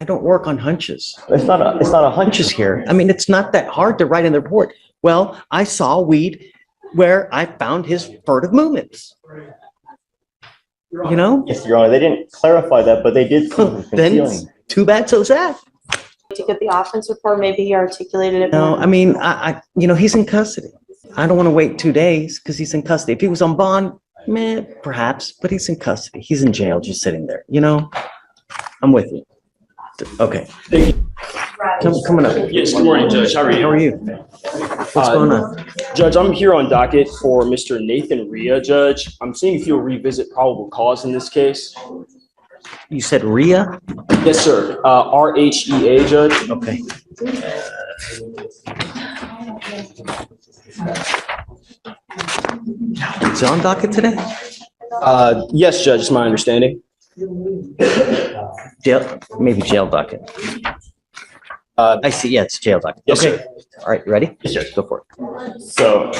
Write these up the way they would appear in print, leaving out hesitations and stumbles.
I don't work on hunches. It's not a hunch. Hunches here. I mean, it's not that hard to write in the report. Well, I saw weed where I found his furtive movements. You know? Yes, Your Honor, they didn't clarify that, but they did see him Then concealing. too bad, so sad. To get the offense report, maybe he articulated it No, more. I mean, he's in custody. I don't want to wait 2 days because he's in custody. If he was on bond, man, perhaps, but he's in custody. He's in jail, just sitting there. I'm with you. Okay. Coming up. Yes, good morning, Judge. How are you? How are you? What's going on? Judge, I'm here on docket for Mr. Nathan Rhea, Judge. I'm seeing if you'll revisit probable cause in this case. You said Rhea? Yes, sir. RHEA, Judge. Okay. Is it on docket today? Yes, Judge, it's my understanding. Maybe jail docket. I see. Yeah, it's jail docket. Yes, Okay. sir. All right, you ready? Yes, sir. Go for it. So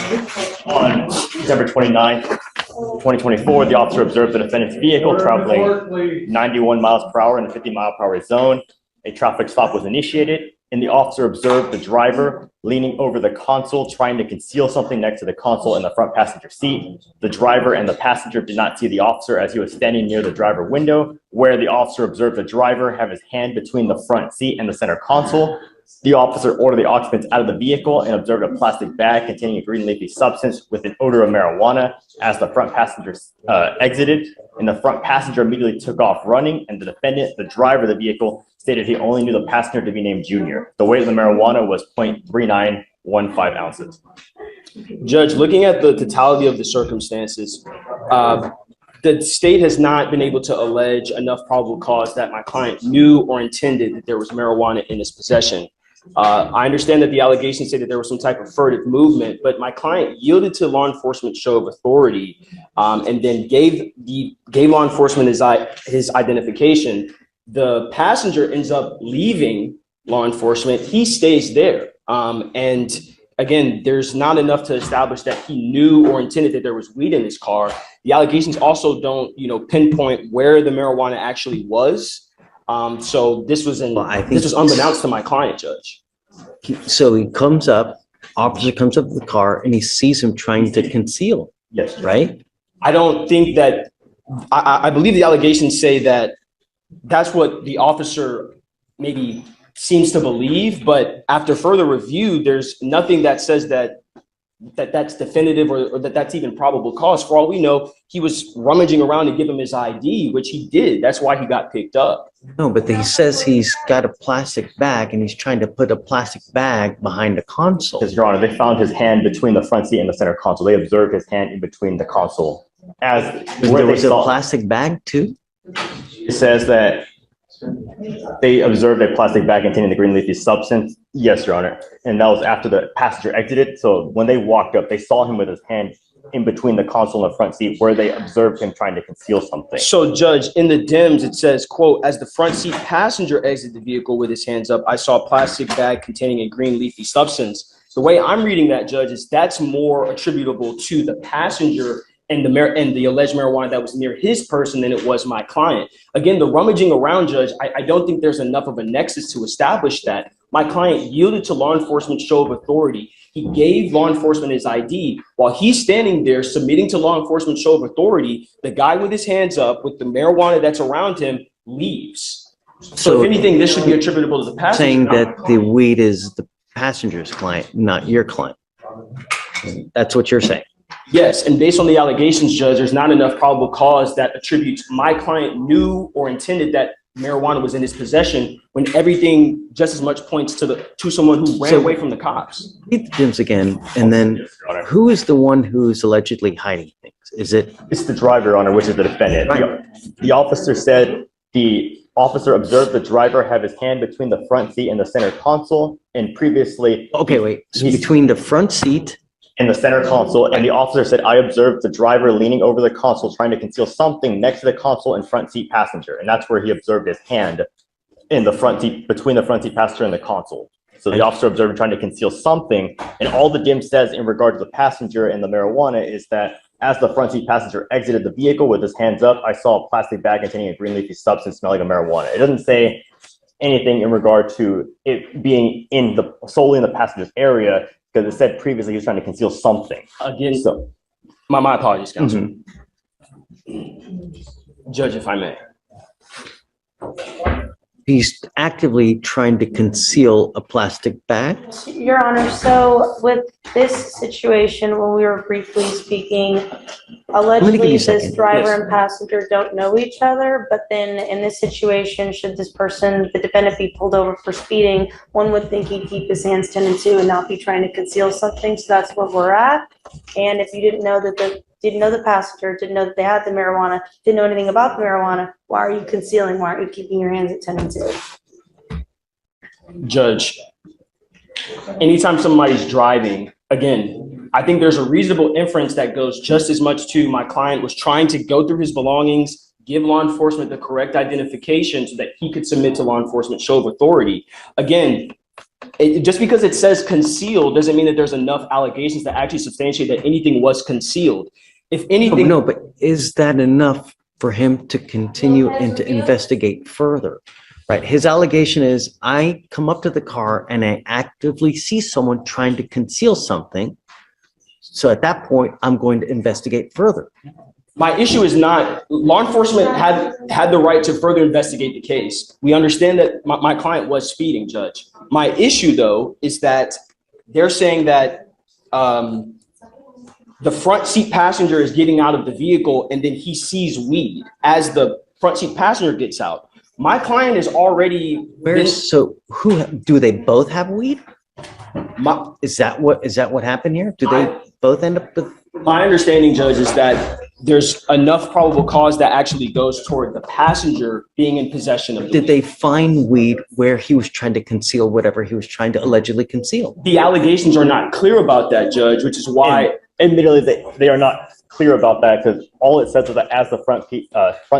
on December 29th, 2024, the officer observed the defendant's vehicle traveling 91 miles per hour in a 50-mile-per-hour zone. A traffic stop was initiated, and the officer observed the driver leaning over the console, trying to conceal something next to the console in the front passenger seat. The driver and the passenger did not see the officer as he was standing near the driver window, where the officer observed the driver have his hand between the front seat and the center console. The officer ordered the occupants out of the vehicle and observed a plastic bag containing a green leafy substance with an odor of marijuana as the front passenger exited. And the front passenger immediately took off running, and the defendant, the driver of the vehicle, stated he only knew the passenger to be named Junior. The weight of the marijuana was 0.3915 ounces. Judge, looking at the totality of the circumstances, the state has not been able to allege enough probable cause that my client knew or intended that there was marijuana in his possession. I understand that the allegations say that there was some type of furtive movement, but my client yielded to law enforcement show of authority, and then gave law enforcement his identification. The passenger ends up leaving law enforcement. He stays there. And again, there's not enough to establish that he knew or intended that there was weed in his car. The allegations also don't, pinpoint where the marijuana actually was. So this was unbeknownst to my client, Judge. So he comes up, officer comes up to the car, and he sees him trying to conceal. Yes, right? I don't think that, I believe the allegations say that that's what the officer maybe seems to believe, but after further review, there's nothing that says that's definitive or that's even probable cause. For all we know, he was rummaging around to give him his ID, which he did. That's why he got picked up. No, but he says he's got a plastic bag and he's trying to put a plastic bag behind the console. Because, Your Honor, they found his hand between the front seat and the center console. They observed his hand in between the console. There was a plastic bag too? It says that they observed a plastic bag containing the green leafy substance. Yes, Your Honor. And that was after the passenger exited. So when they walked up, they saw him with his hand in between the console and the front seat, where they observed him trying to conceal something. So, Judge, in the DIMS, it says, quote, as the front seat passenger exited the vehicle with his hands up, I saw a plastic bag containing a green leafy substance. The way I'm reading that, Judge, is that's more attributable to the passenger and the alleged marijuana that was near his person than it was my client. Again, the rummaging around, Judge, I don't think there's enough of a nexus to establish that. My client yielded to law enforcement show of authority. He gave law enforcement his ID. While he's standing there submitting to law enforcement show of authority, the guy with his hands up with the marijuana that's around him leaves. So if anything, this should be attributable to the passenger. Saying that the weed is the passenger's client, not your client. That's what you're saying. Yes, and based on the allegations, Judge, there's not enough probable cause that attributes my client knew or intended that marijuana was in his possession, when everything just as much points to someone who ran away from the cops. Read the DIMS again, and then who is the one who's allegedly hiding things? Is it? It's the driver, Your Honor, which is the defendant. Right. The officer said the officer observed the driver have his hand between the front seat and the center console, and previously. Okay, wait. So between the front seat in the center console, and the officer said, I observed the driver leaning over the console trying to conceal something next to the console and front seat passenger. And that's where he observed his hand in the front seat, between the front seat passenger and the console. So the officer observed him trying to conceal something. And all the DIM says in regard to the passenger and the marijuana is that as the front seat passenger exited the vehicle with his hands up, I saw a plastic bag containing a green leafy substance smelling of marijuana. It doesn't say anything in regard to it being solely in the passenger's area, because it said previously he was trying to conceal something. Again, So, my apologies, counsel. mhm. Judge, if I may. He's actively trying to conceal a plastic bag. Your Honor, so with this situation, when we were briefly speaking, give you allegedly a second. this driver Yes. and passenger don't know each other, but then in this situation, should this person, the defendant, be pulled over for speeding, one would think he'd keep his hands 10 and 2 and not be trying to conceal something, so that's where we're at. And if you didn't know that didn't know the passenger, didn't know that they had the marijuana, didn't know anything about the marijuana, why are you concealing? Why aren't you keeping your hands at 10 and 2? Judge, anytime somebody's driving, again, I think there's a reasonable inference that goes just as much to my client was trying to go through his belongings, give law enforcement the correct identification so that he could submit to law enforcement show of authority. Again, just because it says concealed doesn't mean that there's enough allegations to actually substantiate that anything was concealed. If anything, No, but is that enough for him to continue and to investigate further? Right? His allegation is, I come up to the car and I actively see someone trying to conceal something. So at that point, I'm going to investigate further. my issue is not, law enforcement had the right to further investigate the case. We understand that my client was speeding, Judge. My issue, though, is that they're saying that the front seat passenger is getting out of the vehicle and then he sees weed as the front seat passenger gets out. My client is already. So who, do they both have weed? Is that what happened here? Do they both end up with? My understanding, Judge, is that there's enough probable cause that actually goes toward the passenger being in possession of the Did weed. they find weed where he was trying to conceal whatever he was trying to allegedly conceal? The allegations are not clear about that, Judge, which is why. Admittedly, they are not clear about that, because all it says is that as the front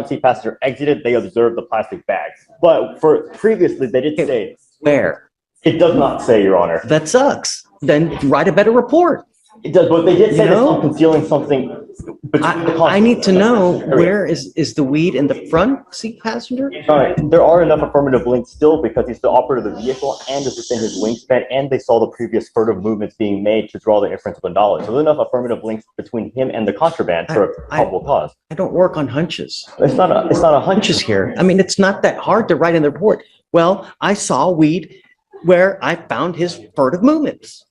seat passenger exited, they observed the plastic bags. But previously, they did say, Where? it does not say, Your Honor. That sucks. Then write a better report. It does, but they did say You that know? I'm concealing something between the I need to know, area. where is the weed in the front seat passenger? All right, there are enough affirmative links still, because he's the operator of the vehicle and is within his wingspan, and they saw the previous furtive movements being made to draw the inference of the knowledge. So there's enough affirmative links between him and the contraband for a probable cause. I don't work on hunches. It's not a hunch. Hunches here. I mean, it's not that hard to write in the report. Well, I saw weed where I found his furtive movements.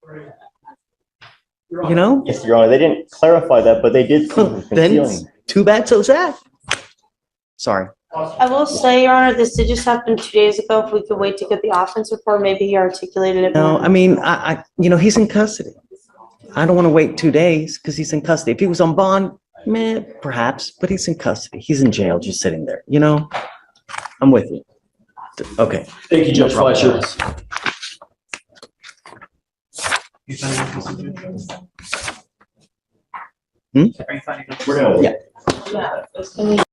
You know? Yes, Your Honor, they didn't clarify that, but they did see him Then concealing. too bad, so sad. Sorry. I will say, Your Honor, this did just happen 2 days ago. If we could wait to get the offense report, maybe he articulated it No, more. I mean, he's in custody. I don't want to wait 2 days because he's in custody. If he was on bond, perhaps, but he's in custody. He's in jail just sitting there, you know? I'm with you. Okay. Thank you, Judge Fletcher. Hmm? We're gonna wait. Yeah.